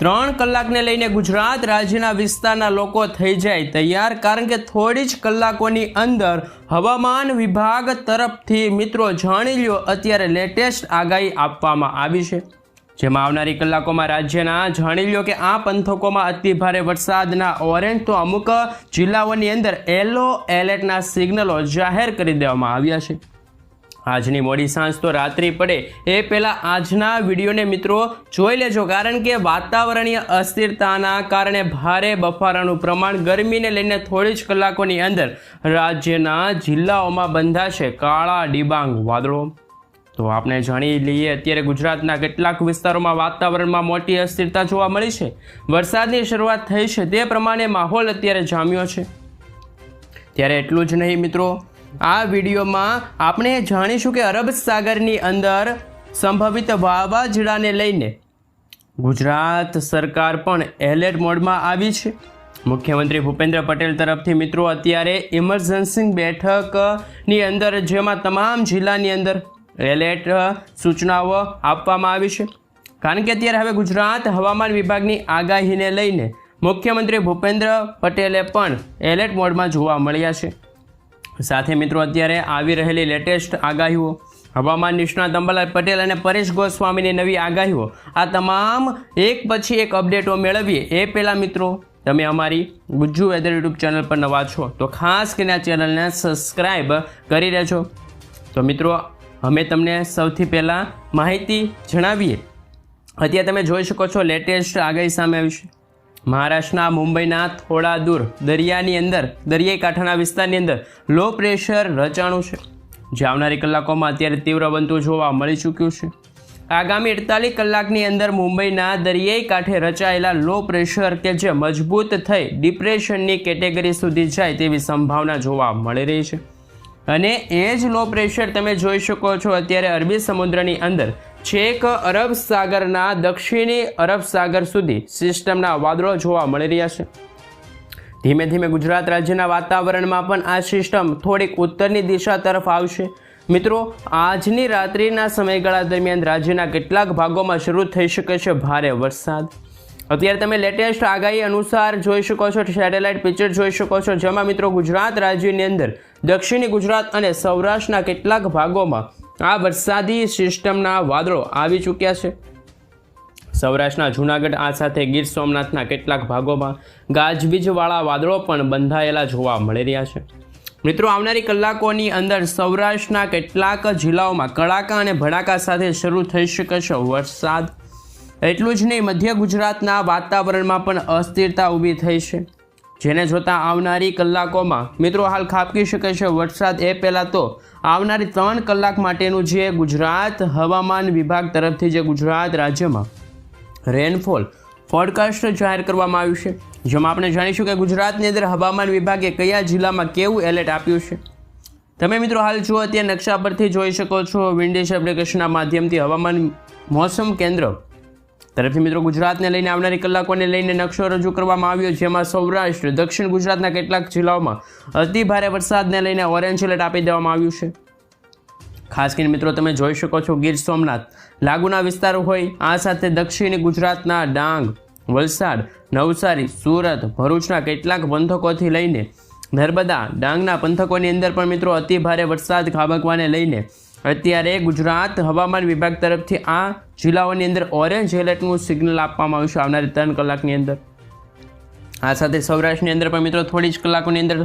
3 કલાકને લઈને ગુજરાત રાજ્યના વિસ્તારના લોકો થઈ જાય તૈયાર, કારણ કે થોડી જ કલાકોની અંદર હવામાન વિભાગ તરફથી મિત્રો જાણી લ્યો અત્યારે લેટેસ્ટ આગાહી આપવામાં આવી છે, જેમાં આવનારી કલાકોમાં રાજ્યના જાણી લ્યો કે આ પંથકોમાં અતિભારે વરસાદના ઓરેન્જ તો અમુક જિલ્લાઓની અંદર યલો એલર્ટના સિગ્નલો જાહેર કરી દેવામાં આવ્યા છે। આજની મોડી સાંજ તો રાત્રિ પડે એ પહેલાં આજના વિડીયોને મિત્રો જોઈ લેજો, કારણ કે વાતાવરણીય અસ્થિરતાના કારણે ભારે બફારાનું પ્રમાણ ગરમીને લઈને થોડી જ કલાકોની અંદર રાજ્યના જિલ્લાઓમાં બંધાશે કાળા ડિબાંગ વાદળો। તો આપણે જાણી લઈએ અત્યારે ગુજરાતના કેટલાક વિસ્તારોમાં વાતાવરણમાં મોટી અસ્થિરતા જોવા મળી છે, વરસાદની શરૂઆત થઈ છે તે પ્રમાણે માહોલ અત્યારે જામ્યો છે। ત્યારે એટલું જ નહીં મિત્રો, આ વિડીયોમાં આપણે જાણીશું કે અરબ સાગરની અંદર સંભવિત વાવાઝોડાને લઈને ગુજરાત સરકાર પણ એલર્ટ મોડમાં આવી છે। મુખ્યમંત્રી ભૂપેન્દ્ર પટેલ તરફથી મિત્રો અત્યારે ઇમરજન્સી બેઠકની અંદર જેમાં તમામ જિલ્લાની અંદર એલર્ટ સૂચનાઓ આપવામાં આવી છે, કારણ કે અત્યારે હવે ગુજરાત હવામાન વિભાગની આગાહીને લઈને મુખ્યમંત્રી ભૂપેન્દ્ર પટેલે પણ એલર્ટ મોડમાં જોવા મળ્યા છે। સાથે મિત્રો અત્યારે આવી રહેલી લેટેસ્ટ આગાહીઓ, હવામાન નિષ્ણાત અંબાલાલ પટેલ અને પરેશ ગોસ્વામીની નવી આગાહીઓ, આ તમામ એક પછી એક અપડેટો મેળવીએ એ પહેલાં મિત્રો તમે અમારી ગુજ્જુ વેધર યુટ્યુબ ચેનલ પર નવા છો તો ખાસ કરીને આ ચેનલને સબસ્ક્રાઈબ કરી લેજો। તો મિત્રો અમે તમને સૌથી પહેલાં માહિતી જણાવીએ, અત્યારે તમે જોઈ શકો છો લેટેસ્ટ આગાહી સામે આવી છે। મહારાષ્ટ્રના મુંબઈના થોડા દૂર દરિયાની અંદર દરિયાઈ કાંઠાના વિસ્તારની અંદર લો પ્રેશર રચાણું છે, જે આવનારી કલાકોમાં અત્યારે તીવ્ર બનતું જોવા મળી ચૂક્યું છે। આગામી 48 કલાકની અંદર મુંબઈના દરિયાઈ કાંઠે રચાયેલા લો પ્રેશર કે જે મજબૂત થઈ ડિપ્રેશનની કેટેગરી સુધી જાય તેવી સંભાવના જોવા મળી રહી છે, અને એ જ લો પ્રેશર તમે જોઈ શકો છો અત્યારે અરબી સમુદ્રની અંદર છેક અરબ સાગરના દક્ષિણી અરબ સાગર સુધી સિસ્ટમના વાદળો જોવા મળી રહ્યા છે। ધીમે ધીમે ગુજરાત રાજ્યના વાતાવરણમાં પણ આ સિસ્ટમ થોડીક ઉત્તરની દિશા તરફ આવશે। મિત્રો આજની રાત્રિના સમયગાળા દરમિયાન રાજ્યના કેટલાક ભાગોમાં શરૂ થઈ શકે છે ભારે વરસાદ। અત્યારે તમે લેટેસ્ટ આગાહી અનુસાર જોઈ શકો છો, સેટેલાઇટ પિક્ચર જોઈ શકો છો, જેમાં મિત્રો ગુજરાત રાજ્યની અંદર દક્ષિણી ગુજરાત અને સૌરાષ્ટ્રના કેટલાક ભાગોમાં આ વરસાદી સિસ્ટમના વાદળો આવી ચૂક્યા છે। સૌરાષ્ટ્રના જૂનાગઢ આ સાથે ગીર સોમનાથના કેટલાક ભાગોમાં ગાજવીજવાળા વાદળો પણ બંધાયેલા જોવા મળી રહ્યા છે। મિત્રો આવનારી કલાકોની અંદર સૌરાષ્ટ્રના કેટલાક જિલ્લાઓમાં કડાકા અને ભડાકા સાથે શરૂ થઈ શકે છે વરસાદ। એટલું જ નહીં, મધ્ય ગુજરાતના વાતાવરણમાં પણ અસ્થિરતા ઊભી થઈ છે, જેને જોતાં આવનારી કલાકોમાં મિત્રો હાલ ખાબકી શકે છે વરસાદ। એ પહેલાં તો આવનારી 3 કલાક માટેનું જે ગુજરાત હવામાન વિભાગ તરફથી જે ગુજરાત રાજ્યમાં રેનફોલ ફોરકાસ્ટ જાહેર કરવામાં આવ્યું છે, જેમાં આપણે જાણીશું કે ગુજરાતની અંદર હવામાન વિભાગે કયા જિલ્લામાં કેવું એલર્ટ આપ્યું છે। તમે મિત્રો હાલ જુઓ ત્યાં નકશા પરથી જોઈ શકો છો, વિન્ડીશ એપ્લિકેશનના માધ્યમથી હવામાન મોસમ કેન્દ્ર તરફથી મિત્રો ગુજરાતને લઈને આવનારી કલાકોને લઈને નકશો રજૂ કરવામાં આવ્યો, જેમાં સૌરાષ્ટ્ર દક્ષિણ ગુજરાતના કેટલાક જિલ્લાઓમાં અતિભારે વરસાદને લઈને ઓરેન્જ એલર્ટ આપી દેવામાં આવ્યું છે। ખાસ કરીને મિત્રો તમે જોઈ શકો છો ગીર સોમનાથ લાગુના વિસ્તારો હોય, આ સાથે દક્ષિણી ગુજરાતના ડાંગ, વલસાડ, નવસારી, સુરત, ભરૂચના કેટલાક પંથકોથી લઈને નર્મદા, ડાંગના પંથકોની અંદર પણ મિત્રો અતિભારે વરસાદ ખાબકવાને લઈને અત્યારે ગુજરાત હવામાન વિભાગ તરફથી આ જિલ્લાઓની અંદર ઓરેન્જ એલર્ટનું સિગ્નલ આપવામાં આવ્યું છે આવનારી 3 કલાકની અંદર। આ સાથે સૌરાષ્ટ્રની અંદર પણ મિત્રો થોડી જ કલાકોની અંદર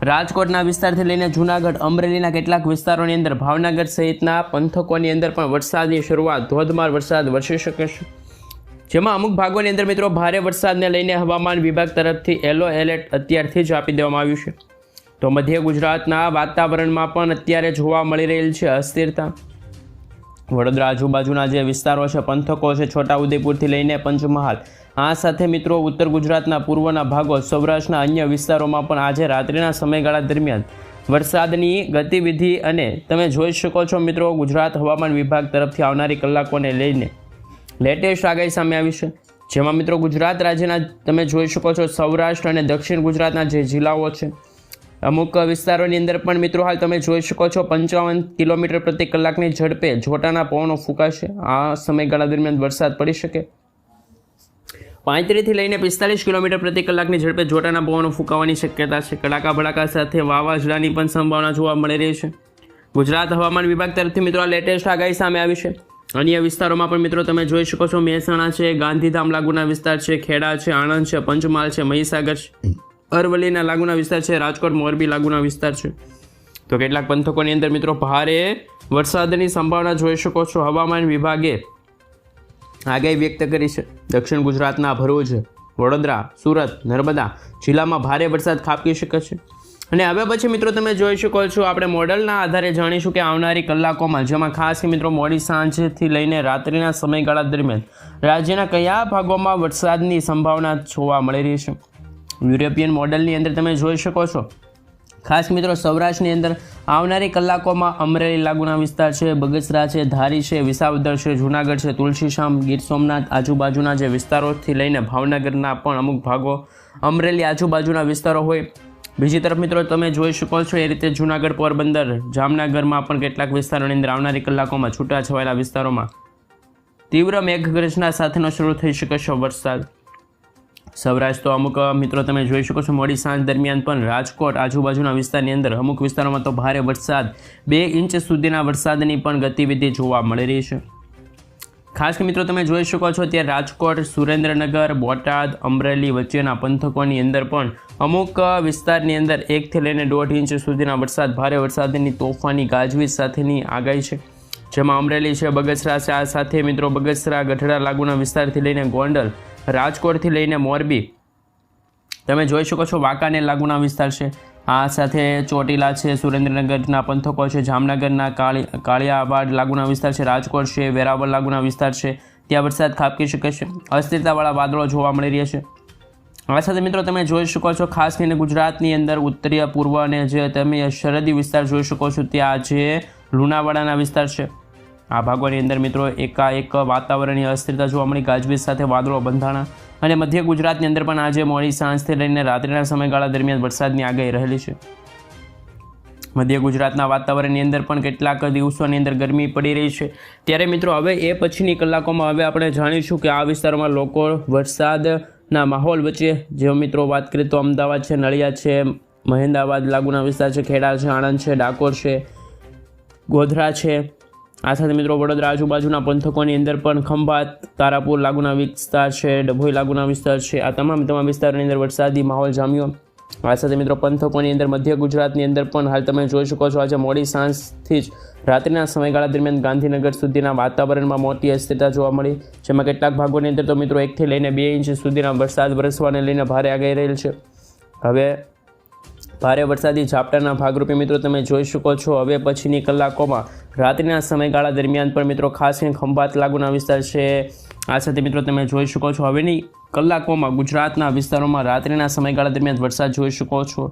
રાજકોટના વિસ્તારથી લઈને જૂનાગઢ, અમરેલીના કેટલાક વિસ્તારોની અંદર ભાવનગર સહિતના પંથકોની અંદર પણ વરસાદની શરૂઆત ધોધમાર વરસાદ વરસી શકે છે, જેમાં અમુક ભાગોની અંદર મિત્રો ભારે વરસાદને લઈને હવામાન વિભાગ તરફથી યલો એલર્ટ અત્યારથી જ આપી દેવામાં આવ્યું છે। તો મધ્ય ગુજરાતના વાતાવરણમાં પણ અત્યારે જોવા મળી રહેલ છે અસ્થિરતા। વડોદરા આજુબાજુના જે વિસ્તારો છે, પંથકો છે, છોટાઉદેપુરથી લઈને પંચમહાલ, આ સાથે મિત્રો ઉત્તર ગુજરાતના પૂર્વના ભાગો, સૌરાષ્ટ્રના અન્ય વિસ્તારોમાં પણ આજે રાત્રિના સમયગાળા દરમિયાન વરસાદની ગતિવિધિ અને તમે જોઈ શકો છો મિત્રો ગુજરાત હવામાન વિભાગ તરફથી આવનારી કલાકોને લઈને લેટેસ્ટ આગાહી સામે આવી છે, જેમાં મિત્રો ગુજરાત રાજ્યના તમે જોઈ શકો છો સૌરાષ્ટ્ર અને દક્ષિણ ગુજરાતના જે જિલ્લાઓ છે, અમુક વિસ્તારોની અંદર પણ મિત્રો હાલ તમે જોઈ શકો છો 55 કિલોમીટર પ્રતિ કલાકની ઝડપે જોટાના પવનો ફૂંકાશે। આ સમયગાળા દરમિયાન વરસાદ પડી શકે। 35 થી લઈને 45 કિલોમીટર પ્રતિ કલાકની ઝડપે જોટાના પવનો ફૂંકાવાની શક્યતા છે. કડાકા ભડાકા સાથે વાવાઝોડાની પણ સંભાવના જોવા મળી રહી છે. ગુજરાત હવામાન વિભાગ તરફથી મિત્રો આ લેટેસ્ટ આગાહી સામે આવી છે. અન્ય વિસ્તારોમાં પણ મિત્રો તમે જોઈ શકો છો, મહેસાણા છે, ગાંધીધામ લાગુના વિસ્તાર છે, ખેડા છે, આણંદ છે, પંચમહાલ છે, મહીસાગર છે, અરવલ્લીના લાગુના વિસ્તાર છે, રાજકોટ, મોરબી લાગુના વિસ્તાર છે. તો કેટલાક પંથકોની અંદર મિત્રો ભારે વરસાદની સંભાવના જોઈ શકો છો. હવામાન વિભાગે આગાહી વ્યક્ત કરી છે. દક્ષિણ ગુજરાતના ભરૂચ, વડોદરા, સુરત, નર્મદા જિલ્લામાં ભારે વરસાદ ખાબકી શકે છે. અને હવે પછી મિત્રો તમે જોઈ શકો છો, આપણે મોડલના આધારે જાણીશું કે આવનારી કલાકોમાં, જેમાં ખાસ મિત્રો મોડી સાંજથી લઈને રાત્રિના સમયગાળા દરમિયાન રાજ્યના કયા ભાગોમાં વરસાદની સંભાવના જોવા મળી રહી છે. યુરોપિયન મોડલની અંદર તમે જોઈ શકો છો, ખાસ મિત્રો સૌરાષ્ટ્રની અંદર આવનારી કલાકોમાં અમરેલી લાગુના વિસ્તાર છે, બગસરા છે, ધારી છે, વિસાવદર છે, જૂનાગઢ છે, તુલસીશામ, ગીર સોમનાથ આજુબાજુના જે વિસ્તારોથી લઈને ભાવનગરના પણ અમુક ભાગો, અમરેલી આજુબાજુના વિસ્તારો હોય. બીજી તરફ મિત્રો તમે જોઈ શકો છો એ રીતે જૂનાગઢ, પોરબંદર, જામનગરમાં પણ કેટલાક વિસ્તારોની અંદર આવનારી કલાકોમાં છૂટાછવાયેલા વિસ્તારોમાં તીવ્ર મેઘગર્જના સાથેનો શરૂ થઈ શકે છે વરસાદ. સૌરાષ્ટ્ર તો અમુક મિત્રો તમે જોઈ શકો છો, મોડી સાંજ દરમિયાન પણ રાજકોટ આજુબાજુના વિસ્તારની અંદર અમુક વિસ્તારોમાં તો ભારે વરસાદ, 2 ઇંચ સુધીના વરસાદની પણ ગતિવિધિ જોવા મળી રહી છે. ખાસ મિત્રો તમે જોઈ શકો છો ત્યારે રાજકોટ, સુરેન્દ્રનગર, બોટાદ, અમરેલી વચ્ચેના પંથકોની અંદર પણ અમુક વિસ્તારની અંદર 1 થી લઈને 1.5 ઇંચ સુધીના વરસાદ, ભારે વરસાદની તોફાની ગાજવીજ સાથેની આગાહી છે. જેમાં અમરેલી છે, બગસરા છે, આ સાથે મિત્રો બગસરા, ગઢડા લાગુના વિસ્તારથી લઈને ગોંડલ, રાજકોટથી લઈને મોરબી તમે જોઈ શકો છો, વાંકાનેર લાગુના વિસ્તાર છે, આ સાથે ચોટીલા છે, સુરેન્દ્રનગરના પંથકો છે, જામનગરના કાળિયાવાડ લાગુના વિસ્તાર છે, રાજકોટ છે, વેરાવળ લાગુના વિસ્તાર છે, ત્યાં વરસાદ ખાબકી શકે છે. અસ્થિરતાવાળા વાદળો જોવા મળી રહ્યા છે. આ સાથે મિત્રો તમે જોઈ શકો છો, ખાસ કરીને ગુજરાતની અંદર ઉત્તરીય પૂર્વ અને જે તમે સરહદી વિસ્તાર જોઈ શકો છો, ત્યાં જે લુણાવાડાના વિસ્તાર છે, આ ભાગોની અંદર મિત્રો એકાએક વાતાવરણીય અસ્થિરતા જોવા મળી, ગાજવીજ સાથે વાદળો બંધાણા. અને મધ્ય ગુજરાતની અંદર પણ આજે મોડી સાંજથી લઈને રાત્રિના સમયગાળા દરમિયાન વરસાદની આગાહી રહેલી છે. મધ્ય ગુજરાતના વાતાવરણની અંદર પણ કેટલાક દિવસોની અંદર ગરમી પડી રહી છે. ત્યારે મિત્રો હવે એ પછીની કલાકોમાં હવે આપણે જાણીશું કે આ વિસ્તારોમાં લોકો વરસાદના માહોલ વચ્ચે, જે મિત્રો વાત કરીએ તો અમદાવાદ છે, નડિયાદ છે, મહેમદાવાદ લાગુના વિસ્તાર છે, ખેડા છે, આણંદ છે, ડાકોર છે, ગોધરા છે, આ સાથે મિત્રો વડોદરા આજુબાજુના પંથકોની અંદર પણ ખંભાત, તારાપુર લાગુના વિસ્તાર છે, ડભોઈ લાગુના વિસ્તાર છે, આ તમામ વિસ્તારોની અંદર વરસાદી માહોલ જામ્યો. આ સાથે મિત્રો પંથકોની અંદર મધ્ય ગુજરાતની અંદર પણ હાલ તમે જોઈ શકો છો, આજે મોડી સાંજથી જ રાત્રિના સમયગાળા દરમિયાન ગાંધીનગર સુધીના વાતાવરણમાં મોટી અસ્થિરતા જોવા મળી. જેમાં કેટલાક ભાગોની અંદર તો મિત્રો 1 થી લઈને 2 ઇંચ સુધીના વરસાદ વરસવાને લઈને ભારે આગાહી રહેલ છે. હવે ભારે વરસાદી ઝાપટાના ભાગરૂપે મિત્રો તમે જોઈ શકો છો, હવે પછીની કલાકોમાં રાત્રિના સમયગાળા દરમિયાન પણ મિત્રો ખાસ કરીને ખંભાત લાગુના વિસ્તાર છે, આ સાથે મિત્રો તમે જોઈ શકો છો હવેની કલાકોમાં ગુજરાતના વિસ્તારોમાં રાત્રિના સમયગાળા દરમિયાન વરસાદ જોઈ શકો છો.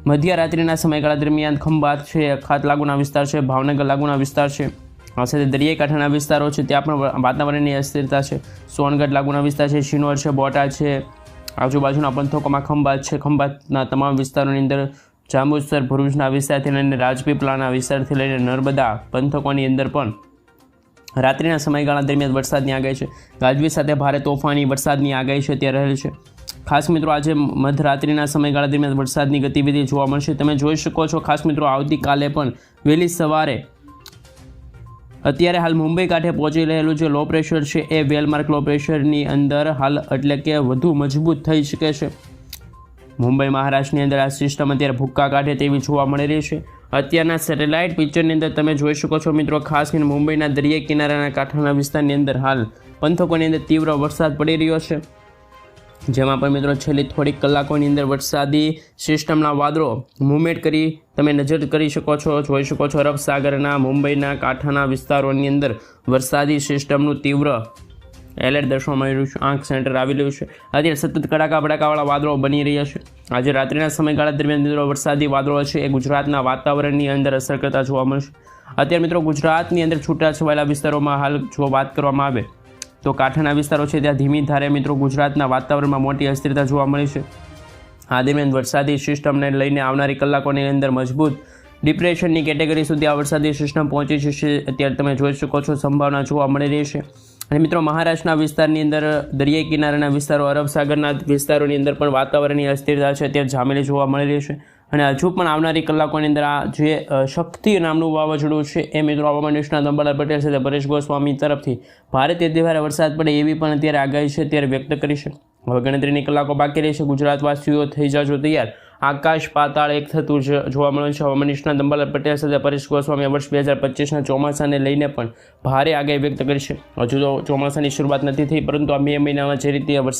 મધ્ય રાત્રિના સમયગાળા દરમિયાન ખંભાત છે, અખાત લાગુના વિસ્તાર છે, ભાવનગર લાગુના વિસ્તાર છે, આ સાથે દરિયાઈ કાંઠાના વિસ્તારો છે, ત્યાં પણ વાતાવરણની અસ્થિરતા છે. સોનગઢ લાગુના વિસ્તાર છે, શિનોર છે, બોટાદ છે, આજુબાજુના પંથકોમાં ખંભાત છે, ખંભાતના તમામ વિસ્તારોની અંદર જાંબુસર, ભરૂચના વિસ્તારથી લઈને રાજપીપળાના વિસ્તારથી લઈને નર્મદા પંથકોની અંદર પણ રાત્રિના સમયગાળા દરમિયાન વરસાદની આગાહી છે. ગાજવીજ સાથે ભારે તોફાની વરસાદની આગાહી છે તે રહેલી છે. ખાસ મિત્રો આજે મધરાત્રિના સમયગાળા દરમિયાન વરસાદની ગતિવિધિ જોવા મળશે. તમે જોઈ શકો છો ખાસ મિત્રો આવતીકાલે પણ વહેલી સવારે અત્યારે હાલ મુંબઈ કાંઠે પહોંચી રહેલું જે લો પ્રેશર છે એ વેલમાર્ક લો પ્રેશરની અંદર હાલ એટલે કે વધુ મજબૂત થઈ શકે છે. મુંબઈ મહારાષ્ટ્રની અંદર આ સિસ્ટમ અત્યારે ભૂક્કા કાઢે તેવી જોવા મળી રહી છે. અત્યારના સેટેલાઇટ પિક્ચરની અંદર તમે જોઈ શકો છો મિત્રો, ખાસ કરીને મુંબઈના દરિયાઈ કિનારાના કાંઠાના વિસ્તારની અંદર હાલ પંથકોની અંદર તીવ્ર વરસાદ પડી રહ્યો છે. જેમાં પણ મિત્રો છેલ્લી થોડીક કલાકોની અંદર વરસાદી સિસ્ટમના વાદળો મૂવમેન્ટ કરી તમે નજર કરી શકો છો, જોઈ શકો છો અરબ સાગરના મુંબઈના કાંઠાના વિસ્તારોની અંદર વરસાદી સિસ્ટમનું તીવ્ર એલર્ટ દર્શાવવામાં આવી રહ્યું છે. આંખ સેન્ટર આવી રહ્યું છે. અત્યારે સતત કડાકા ભડાકાવાળા વાદળો બની રહ્યા છે. આજે રાત્રિના સમયગાળા દરમિયાન મિત્રો વરસાદી વાદળો છે એ ગુજરાતના વાતાવરણની અંદર અસર કરતા જોવા મળશે. અત્યારે મિત્રો ગુજરાતની અંદર છૂટાછવાયેલા વિસ્તારોમાં હાલ જો વાત કરવામાં આવે તો કાંઠાના વિસ્તારો છે ત્યાં ધીમી ધારે મિત્રો ગુજરાતના વાતાવરણમાં મોટી અસ્થિરતા જોવા મળી છે. આ દરમિયાન વરસાદી સિસ્ટમને લઈને આવનારી કલાકોની અંદર મજબૂત ડિપ્રેશનની કેટેગરી સુધી આ વરસાદી સિસ્ટમ પહોંચી જશે. અત્યારે તમે જોઈ શકો છો સંભાવના જોવા મળી રહી છે. અને મિત્રો મહારાષ્ટ્રના વિસ્તારની અંદર દરિયાઈ કિનારાના વિસ્તારો, અરબ સાગરના વિસ્તારોની અંદર પણ વાતાવરણની અસ્થિરતા છે અત્યારે જામેલી જોવા મળી રહી છે. અને હજુ પણ આવનારી કલાકોની અંદર આ જે શક્તિ નામનું વાવાઝોડું છે એ મિત્રો હવામાન નિષ્ણાત અંબાલાલ પટેલ સાથે પરેશ ગોસ્વામી તરફથી ભારે તેજી ભારે વરસાદ પડે એવી પણ અત્યારે આગાહી છે અત્યારે વ્યક્ત કરી છે. હવે ગણતરીની કલાકો બાકી રહેશે. ગુજરાતવાસીઓ થઈ જાજો તૈયાર. આકાશ પાતાળ એક થતું જોવા મળે છે. હવામાન નિષ્ણાત અંબાલાલ પટેલ સાથે પરેશ ગોસ્વામી વર્ષ 2025ના ચોમાસાને લઈને પણ ભારે આગાહી વ્યક્ત કરી છે. હજુ તો ચોમાસાની શરૂઆત નથી થઈ, પરંતુ આ મે મહિનામાં જે રીતે વરસાદ